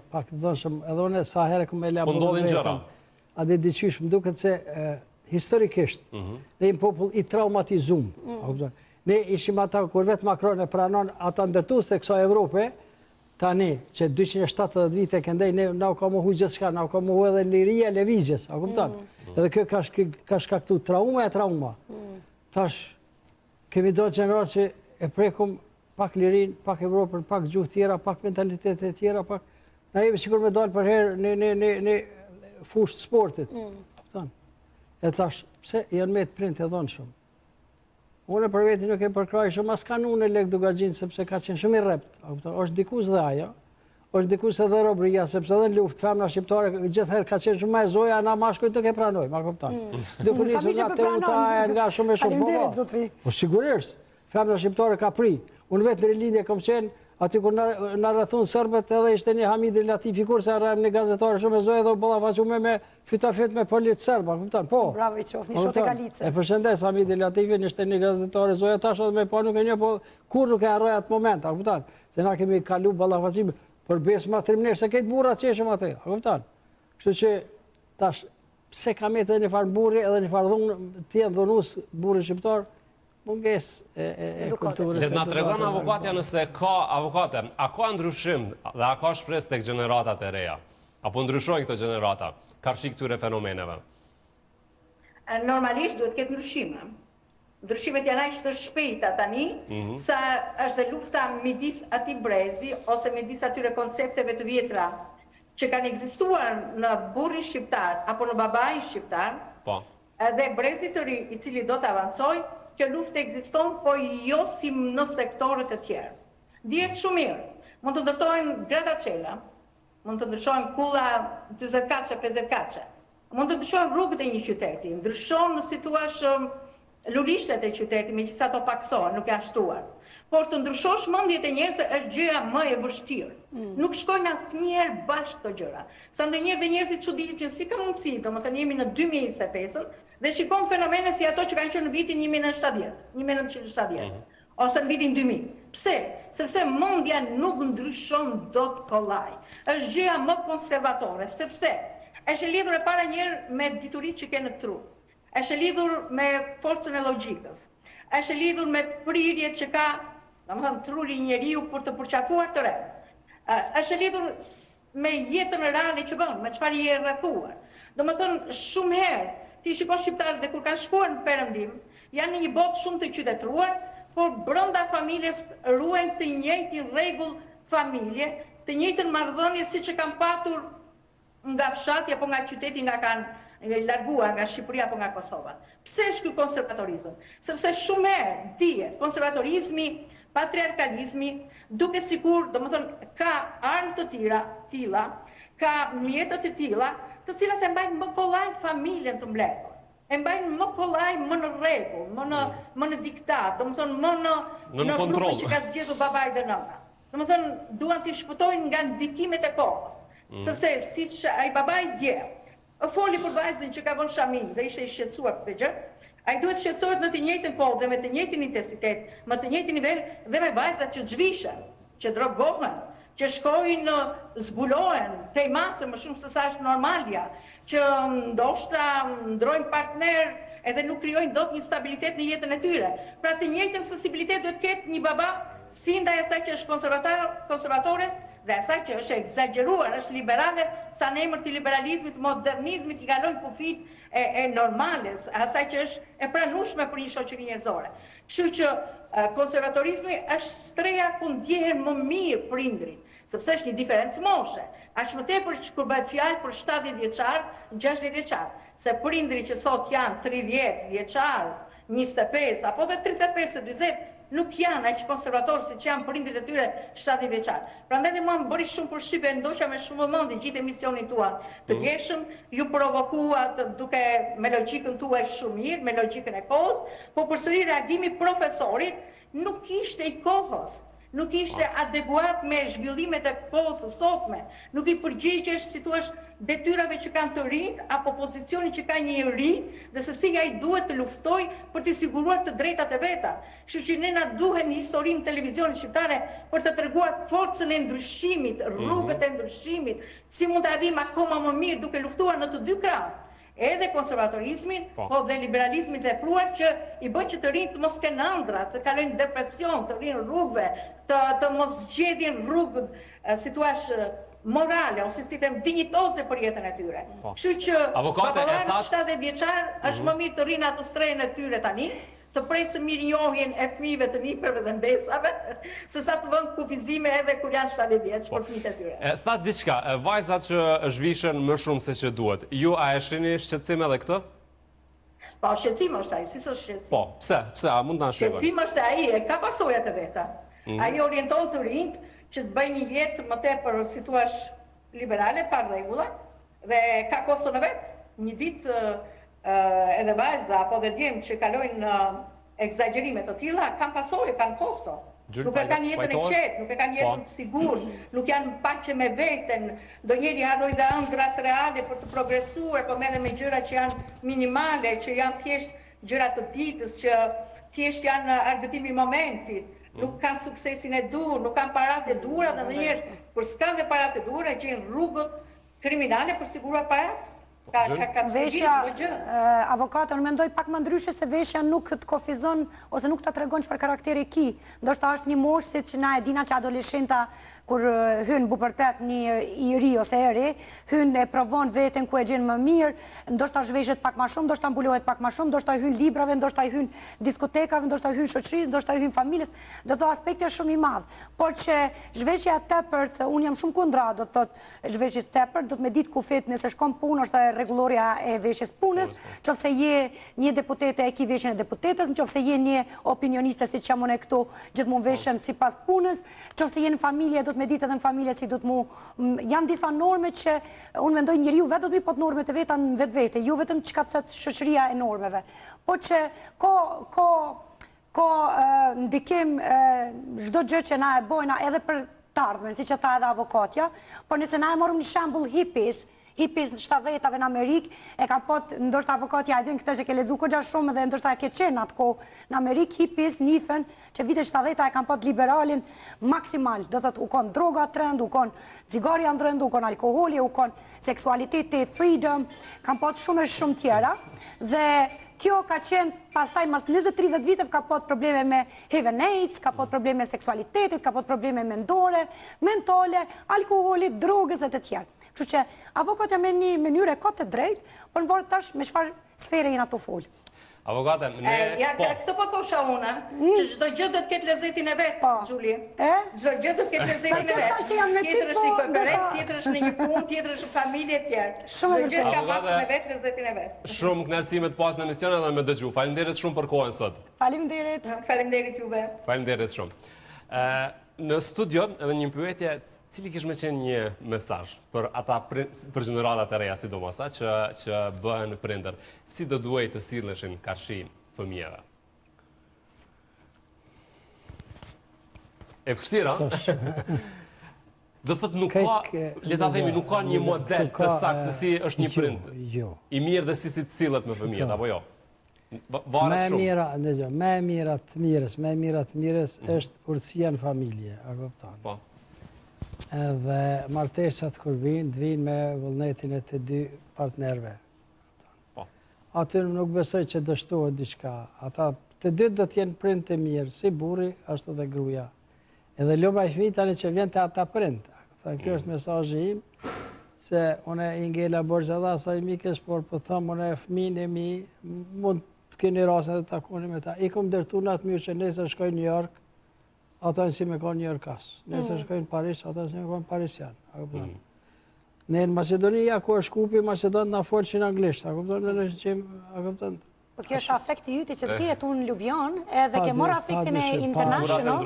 pak të dhënshëm, edhe unë sa herë kam elaboruar. Po ndodhin gjëra. A dhe diçysh më duket se historikisht ne jemi popull i traumatizuar, a kupton? Ne ishim ata kur vetë Macron e pranon ata ndërtues të kësaj Evrope, tani që 270 vite këndej ne na ka mohu gjithçka, na ka mohu edhe liria e lëvizjes, a kupton? Edhe kjo ka shkaktuar trauma. Tash kemi do gjenerat që e prekum pak lirin, pak Evropën, pak gjuhë tjera, pak mentalitete tjera, pak na jemi sikur me dalë për herë në fushë të sportit. E tash, pse janë me të print e dhonë shumë? Unë për veti nuk e përkraj shumë, as kanun e lek Dugagjinë, sepse ka qenë shumë i rept. Është dikus dhe ajo, është dikus edhe robria, sepse edhe në luft, femna shqiptare gjithherë ka qenë shumë me zoja, na mashkuj të ke pranoj, ma kuptan. Duke njësë nga të utaja, nga shumë e shumë. Po sigurisht, femna shqiptare ka pri. Unë vetë në rilindje kom qenë, aty kur në rrethun sërbet edhe ishte një Hamidi Latifi kur se arrem një gazetare shumë e zoje dhe u bëlla faqume me fytafit me politë sërba, kuptan, po. Bravo i qof, një shote Galice. E përshëndes Hamidi Latifi, ishte një gazetare zoje tash edhe me po nuk e një, po kur nuk e arroj atë moment, a kuptan, se na kemi kalu bëlla faqime për besë ma trimnesh, se këtë burra qeshëm atë, a kuptan. Kështu që tash, pse ka me të një farë burri edhe një farë dhunë, tjenë dhunus burri shqiptar, munges e kulturës. Dhe na tregon avokatja nëse ka avokate, a ka ndryshim dhe a ka shpresë tek gjeneratat e reja? Apo ndryshojnë këto gjenerata, karshi këtyre fenomeneve? Normalisht duhet ketë ndryshime. Ndryshimet janë aq të shpejta tani, sa është dhe lufta midis atij brezi ose midis atyre koncepteve të vjetra që kanë ekzistuar në burrin shqiptar apo në babain shqiptar. Po. Dhe brezi të ri i cili do të avancojë, kjo luftë ekziston, po jo si në sektorët e tjerë. Dihet shumë mirë, mund të ndërtojnë gratacela, mund të ndryshojnë kulla 40 kaçe, 50 kaçe, mund të ndryshojnë rrugët e një qyteti, ndryshojnë në situash lulishtet e qyteti, me qësa to paksohen, nuk janë shtuar. Por të ndryshosh mendjet e njerëzve është gjëja më e vështirë. Nuk shkojnë asnjëherë bashkë këto gjëra. Sa ndonjëherë dhe njerëzit çuditet që si ka mundësi, domethënë jemi në 2025 dhe shikon fenomene si ato që kanë qenë në vitin 1970, ose në vitin 2000. Pse? Sepse mendja nuk ndryshon dot kollaj. Është gjëja më konservatore, sepse është lidhur e para njëherë me dituritë që ke në tru. Është lidhur me forcën e logjikës. Është lidhur me prirjet që ka, domethënë truri i njeriu për të përqafuar të rreth. Është lidhur me jetën reale që bën, me çfarë je rrethuar. Domethënë shumë herë ti shikon shqiptarët dhe kur kanë shkuar në Perëndim, janë në një botë shumë të qytetëruar, por brenda familjes ruajnë të njëjtin rregull familje, të njëjtën marrëdhënie siç e kanë patur nga fshati apo nga qyteti nga kanë larguar nga Shqipëria apo nga Kosova. Pse është ky konservatorizëm? Sepse shumë herë dihet konservatorizmi, patriarkalizmi, duke sikur, domethënë ka armë të tilla, ka mjete të tilla, të cilat e mbajnë më kollaj familjen të mbledhur. E mbajnë më kollaj, më në rregull, më në diktat, domethënë më në kontroll që ka zgjedhur babai dhe nëna. Domethënë duan të shpëtojnë nga ndikimet e kohës. Sepse siç ai babai dje foli për vajzën që ka vënë shamin dhe ishte i shqetësuar për gjë, ai duhet shqetësohet në të njëjtën kohë dhe me të njëjtin intensitet, me të njëjtin nivel dhe me vajzat që zhvishen, që drogohen, që shkojnë, zbulohen, tej masë më shumë se sa është normalja, që ndoshta ndrojnë partner edhe nuk krijojnë dot një stabilitet në jetën e tyre. Pra të njëjtën sensibilitet duhet ketë një baba si ndaj asaj që është konservatore dhe asaj që është egzageruar, është liberale, sa në emër të liberalizmit, modernizmit, i kalojnë kufit e normales, asaj që është e pranueshme për një shoqëri njerëzore. Kështu që konservatorizmi është streja ku ndjehen më mirë prindrit, sepse është një diferencë moshe. Aq më tepër që kur bëhet fjalë për 70 vjeçar, 60 vjeçar, se prindri që sot janë 30 vjeçar, 25 apo dhe 35 40 nuk janë aq konservatorë si që janë prindrit e tyre 70 vjeçar. Prandaj dhe mua më bëri shumë përshtypje, ndoshta me shumë vëmendje gjithë emisionin tuan të djeshëm, ju provokuat duke me logjikën tuaj shumë mirë, me logjikën e kohës, po përsëri reagimi profesorit nuk ishte i kohës. Nuk ishte adekuat me zhvillimet e kohës së sotme, nuk i përgjigjesh si thua detyrave që kanë të rinjt apo pozicionin që ka një i ri dhe se si ai duhet të luftoj për të siguruar të drejtat e veta. Kështu që ne na duhen historinë televizionit shqiptare për të treguar forcën e ndryshimit, rrugët e ndryshimit, si mund të arrijmë akoma më mirë duke luftuar në të dy krah. Edhe konservatorizmin, po dhe liberalizmin të epruar që i bën që të rinjt të mos kenë ëndra, të kalojnë depresion, të rinë rrugëve, të mos zgjedhin rrugë, si thua, morale ose si them dinjitoze për jetën e tyre. Kështu që baballarët 70 vjeçar është më mirë të rinë atë strehën e tyre tani, të presë mirënjohjen e fëmijëve të nipreve dhe mbesave, se sa të vënë kufizime edhe kur janë 70 vjeç për fëmijët e tyre. Thatë diçka, vajzat që zhvishen më shumë se që duhet, ju a e shihni shqetësim edhe këtë? Po, shqetësim është ai, si s'është shqetësim. Po, pse, a mund ta shpjegoni? Shqetësim është se ai e ka pasojat e veta. Ai orienton të rinjt që të bëjnë një jetë më tepër, si thua, liberale, pa rregulla, dhe ka kostën e vet. Një ditë edhe vajza apo dhe djemë që kalojnë egzagjerime të tilla, kanë pasojë, kanë kosto. Nuk e kanë jetën e qetë, nuk e kanë jetën të sigurt, nuk janë paqe me veten, ndonjëri harroi dhe ëndrat reale për të progresuar, po merren me gjëra që janë minimale, që janë thjesht gjëra të ditës, që thjesht janë argëtimi i momentit. Nuk kanë suksesin e dur, nuk kanë paratë e dura dhe ndonjëherë kur s'kan dhe paratë e dura, gjejnë rrugët kriminale për siguruar paratë. Veshja, avokate, unë mendoj pak më ndryshe se veshja nuk të kofizon ose nuk të tregon çfarë karakteri ki. Ndoshta është një moshë si që na e dina që adoleshenta kur hynë bupërtet një i ri ose e ri, hynë e provon veten ku e gjenë më mirë, ndoshta zhveshet pak më shumë, ndoshta mbulohet pak më shumë, ndoshta hynë librave, ndoshta hynë diskotekave, ndoshta hynë shoqërisë, ndoshta hynë familjes, do të aspekti është shumë i madh. Por që zhveshja e tepërt, unë jam shumë kundra, do të thotë zhveshja e tepërt, do të më ditë kufit nëse shkon punë, është rregulloria e veshjes punës, nëse je një deputete e ki veshjen e deputetes, nëse je një opinioniste siç jam unë këtu, gjithmonë veshem sipas punës, nëse je në familje, do të me ditë edhe në familje si do të mu... Janë disa norme që unë mendoj njeriu vetë do të mi pot norme të veta në vetë, ju vetëm që ka të shoqëria e normeve. Po që ko ndikim çdo gjë që na e bojna edhe për të ardhmen, si që tha edhe avokatja, por nëse na e morëm një shembull hippies në 70-ave në Amerikë, e ka pot, ndoshta avokatja e din këtë që ke lexuar goxha shumë dhe ndoshta ke qenë atko në Amerikë, hippies nifen që vitet 70 e kanë pot liberalin maksimal, do të thotë u kon droga trend, u kon cigaria trend, u kon alkooli, u kon seksualiteti, freedom, kanë pot shumë e shumë tjera dhe kjo ka qenë pastaj mas 20-30 vite ka pot probleme me HIV and AIDS, ka pot probleme me seksualitetit, ka pot probleme mendore, mentale, alkoholit, drogës e të tjerë. Kështu që avokatja me një mënyrë ka të drejtë, por në varë tash me çfarë sfere jena të folë. Avokate, ne... Këtë po thosha unë, që çdo gjë do të ketë lezetin e vet, Xhuli. Çdo gjë do të ketë lezetin e vet. Tjetër është një konferencë, tjetër është në një punë, tjetër është familje tjetër. Çdo gjë ka pasur me vet lezetin e vet. Shumë kënaqësi me të pasur në emision edhe me dëgju. Faleminderit shumë për kohën sot. Faleminderit. Faleminderit juve. Faleminderit shumë. Në studio edhe një pyetje, cili kish me qenë një mesazh për ata për gjeneratat e reja sidomos që bëhen prindër, si do duhej të silleshin kashi fëmijëve? E vështira? Do thotë nuk ka, le ta themi, nuk ka një model të saktë se si është një prind i mirë dhe si të sillet me fëmijët apo jo? Varet shumë. Me mirat të mirës është urësia në familje, a kupton? Po. Edhe martesat kur vinë me vullnetin e të dy partnerve. Aty nuk besoj që dështohet diçka. Ata të dy do t'jenë prind të mirë, si burri, ashtu dhe gruaja. Edhe luba i fëmijë tani që vjen te ata prind. Kjo është mesazhi im, se unë i ngela borxhalla asaj mikës, por po them unë fëmijën e mi mund të keni raste të takoni me ta. I kom dërtuar në atë mënyrë që nesër shkoj në New York. Ata në si me konë një orkas. Nëse shkojnë Paris, ata në si me konë Parisian. Në Macedonia, ku është kupi, Macedon na folshin anglisht, a kupton? Po kjo është afekti yti që të jetë unë në Ljubljan, edhe ke marrë afektin e international,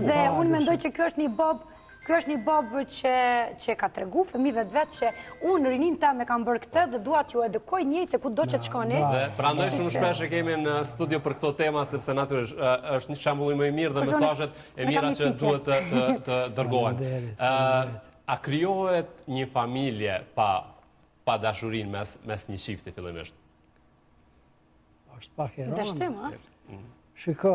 dhe unë mendoj që kjo është një bob që ka tregu fëmijëve të vetë që unë rinin ta me kam bërë këtë dhe dua t'ju edukoj njëjtë se ku do që të shkoni. Prandaj shumë shpesh e kemi në studio për këto tema, sepse natyrisht është një shembull më i mirë dhe mesazhet e mira që duhet të dërgohen. A krijohet një familje pa dashurinë mes një çifti fillimisht? Është pak e rëndë. Dashtim, a? Shiko,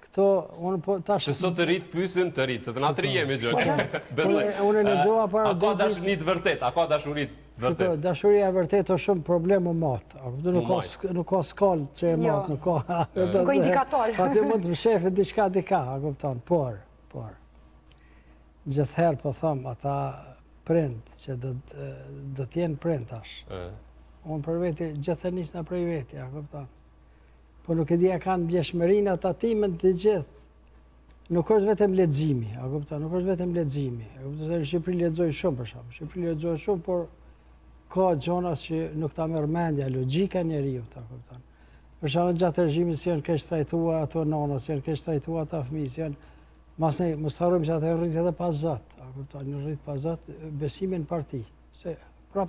këto, unë po tash... Që sot të rritë pysin të rritë, se të na të jemi gjë. Unë e lexova para... A ka dashuri të vërtet, a ka dashuri të vërtet? Shiko, dashuria e vërtet është shumë problem u matë. Nuk ka skallë që e matë, nuk ka... Nuk ka indikator. Aty mund të shefit diçka dika, a kupton, por... Gjithherë po thëmë, ata prind që do t'jenë prind tash. Unë për veti, gjithë në prej veti, a kupton. Po nuk e di a kanë bjeshmërinë ata timën të gjithë. Nuk është vetëm leximi, a kupton? Nuk është vetëm leximi. Në Shqipëri lexoj shumë për shkak. Shqipëri lexoj shumë, por ka gjona që nuk ta merr mendja, logjika e njeriu, a kupton? Për shkak gjatë regjimit që janë keq trajtuar ato nana, që janë keq trajtuar ata fëmijë, që janë mos harrojmë se ata rrit edhe pas Zot, a kupton? Në rrit pas Zot besimin në parti. Se prap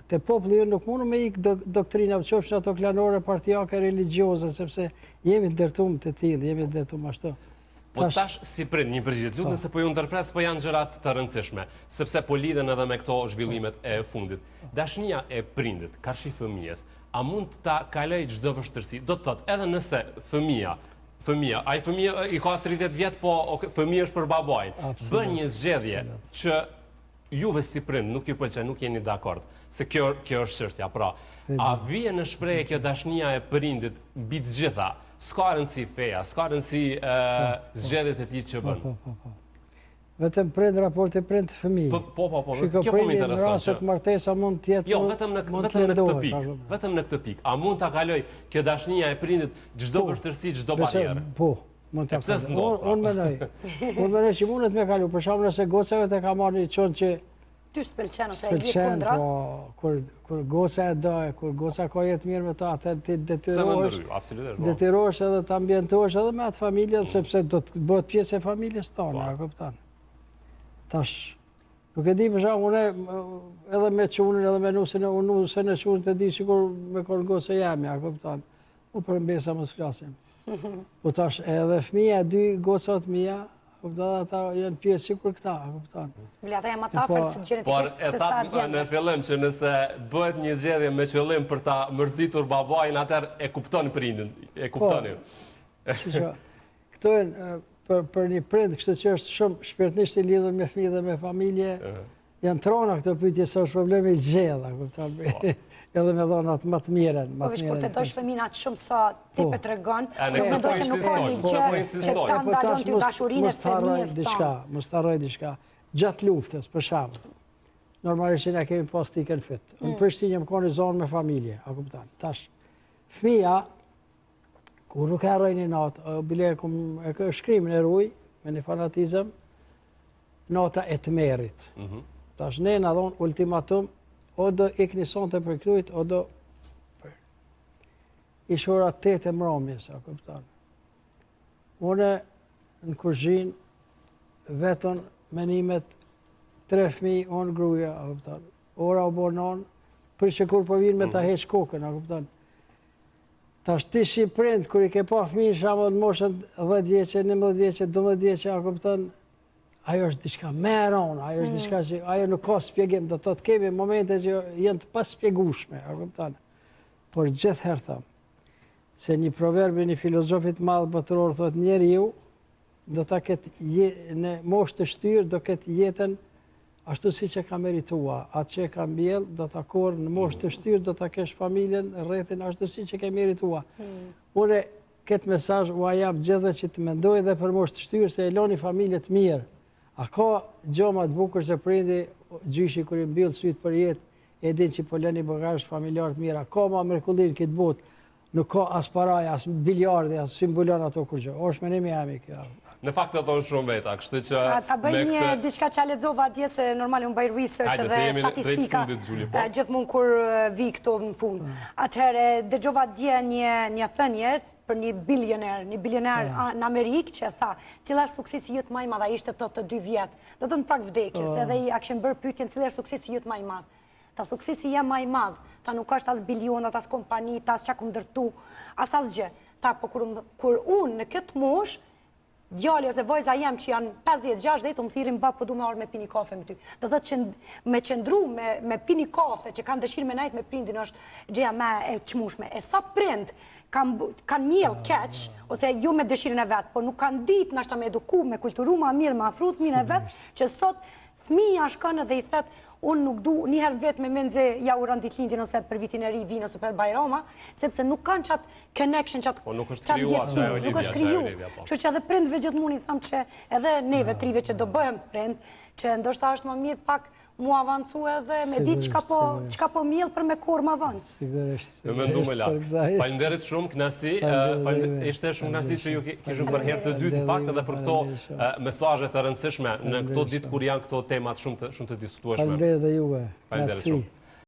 te populli nuk mundu me ikë doktrina, qofshin ato klanore, partijake, religiose, sepse jemi të dërtum të tillë, jemi të dërtum ashtu. Po tash si prind një përgjigje, lutem nëse po ju ndërpres, po janë gjërat të rëndësishme, sepse po lidhen edhe me këto zhvillimet e fundit. Dashnia e prindit, karshi fëmijës, a mund ta kaloj çdo vështirësi? Do të thotë, edhe nëse fëmia, ai fëmijë i ka 30 vjet, po fëmijë është për babain. Bën një zgjedhje që juve si prind nuk ju pëlqen, nuk jeni dakord, se kjo është çështja. Pra, a vjen në shprehje kjo dashnia e prindit mbi të gjitha? S'ka rëndësi feja, s'ka rëndësi zgjedhjet e tij që bën. Po. Vetëm prind raporti prind fëmijë. Po. Shiko, Kjo po më intereson. Në rastet martesa mund të jetë. Jo, vetëm në këtë pikë. A mund ta kaloj kjo dashnia e prindit çdo vështirësi, çdo barierë? Po. Pse s'ndodh? Unë mendoj që mundet me kalu, për shembull nëse goca jote ka marrë një çon që ty s'pëlqen ose e vjen kundra. Po, kur goca e do, kur goca ka jetë mirë me ta, atë ti detyrohesh edhe të ambientohesh edhe me atë familjen, sepse do të bëhet pjesë e familjes tonë, a kupton? Tash, nuk e di për shembull unë edhe me çunin edhe me nusën e çunit të di sikur me goca jam, a kupton? U përmbesa mos flasim. Po tash edhe fëmija, 2 gocat mia, ata janë pjesë sikur këta, kupton? Ata janë më të afërt gjenetikisht se sa djemve. Por në fillim që nëse bëhet një zgjedhje me qëllim për ta mërzitur babain, atëherë e kupton prindin, e kuptoni. Këto janë për një prind, kështu që është shumë shpirtnisht i lidhur me fëmijë dhe me familje, janë trona këto pyetje se është problemi i gjella, kupton? Edhe me dhonat më të mirën. Po veç kur të dojsh fëmijën atë shumë sa ti pe tregon, nuk mendoj që nuk ka një gjë që ta ndalon ty dashurinë e fëmijës tonë. Mos harroj diçka. Gjatë luftës, për shembull. Normalisht ne kemi pas tikën fyt. Në Prishtinë jam kanë zonë me familje, a kupton? Tash fëmia kur nuk harroj një natë, bile e shkrimin e ruaj me një fanatizëm, nota e të merrit. Tash ne na dhon ultimatum, o do ikni sonte për krujt, o do ish ora 8 e mbrëmjes, a kupton. Unë në kuzhinë, vetën menimet 3 fëmijë, unë gruaja, a kupton. Ora u bonon, për që kur po vinë me ta heq kokën, a kupton. Tash ti si prind, kur i ke pa fëmijë, shembull në moshën 10 vjeçe, 11 vjeçe, 12 vjeçe, a kupton. Ajo është diçka më e rëndë, ajo është diçka që ajo nuk ka shpjegim, do të thotë kemi momente që janë të paspjegueshme, a kupton? Por gjithherë them se një proverb i një filozofit madh botëror thotë njeriu do ta ketë në moshë të shtyrë do ketë jetën ashtu siç e ka merituar, atë që e ka mbjell do ta korr në moshë të shtyrë do ta kesh familjen rrethin ashtu siç e ke merituar. Unë këtë mesazh u jap gjithëve që të mendojë edhe për moshë të shtyrë se e loni familje të mirë. A ka gjoma të bukur që prindi gjyshi kur i mbyll syt për jetë, e din që po lëni bagazh familjar të mira. Ka ma mrekullin këtë botë, nuk ka as paraj, as biliardi, as simbolon ato kur gjë. Është menimi jam i kjo. Në fakt të thonë shumë veta, kështu që... Ta bëj një diçka që a lexova atje se normal unë bëj research dhe statistika gjithmonë kur vi këto në punë. Atëherë dëgjova atje një thënie për një bilioner në Amerikë që tha, cila është suksesi jëtë maj madh, a ishte të 2 vjetë, do të në prak vdekjes, edhe a këshem bërë pyetjen cila është suksesi jëtë maj madh. Ta suksesi jem maj madh, ta nuk është as bilionat, as kompani, as që ku ndërtu, as gjë. Ta, po kur unë në këtë mosh, djali ose vojza jem që janë 50-60, më thirin ba, po du me orë me pini kafe me ty. Do të që me qëndru, me pini kafe, që kanë dëshirë me najtë me prindin, është gjëja me e qmushme. E sa prind kanë mjell keq, ose jo me dëshirën e vetë, po nuk kanë ditë nështë me eduku, me kulturu, ma mirë, ma afru thmin e vetë, që sot thmija shkënë dhe i thetë, unë nuk du njëherë vetë me menze ja uran ditlindin ose për vitin e ri vinë ose për bajrama, sepse nuk kanë qatë connection, qatë ndjesi, nuk është kriju. Që që edhe prindve gjithmonë i thamë që edhe neve trive që do bëhem prind, që ndoshta është më mirë pak mu avancu edhe me ditë qka po mjellë për me korë më avancë. Sigurisht. Me mendu me la. Falenderit shumë, knasi. Ishte shumë knasi që ju kishëm për herë të dytë në fakt edhe për këto mesazhe të rëndësishme në këto ditë kur janë këto temat shumë të diskutueshme. Falenderit dhe juve. Falenderit shumë.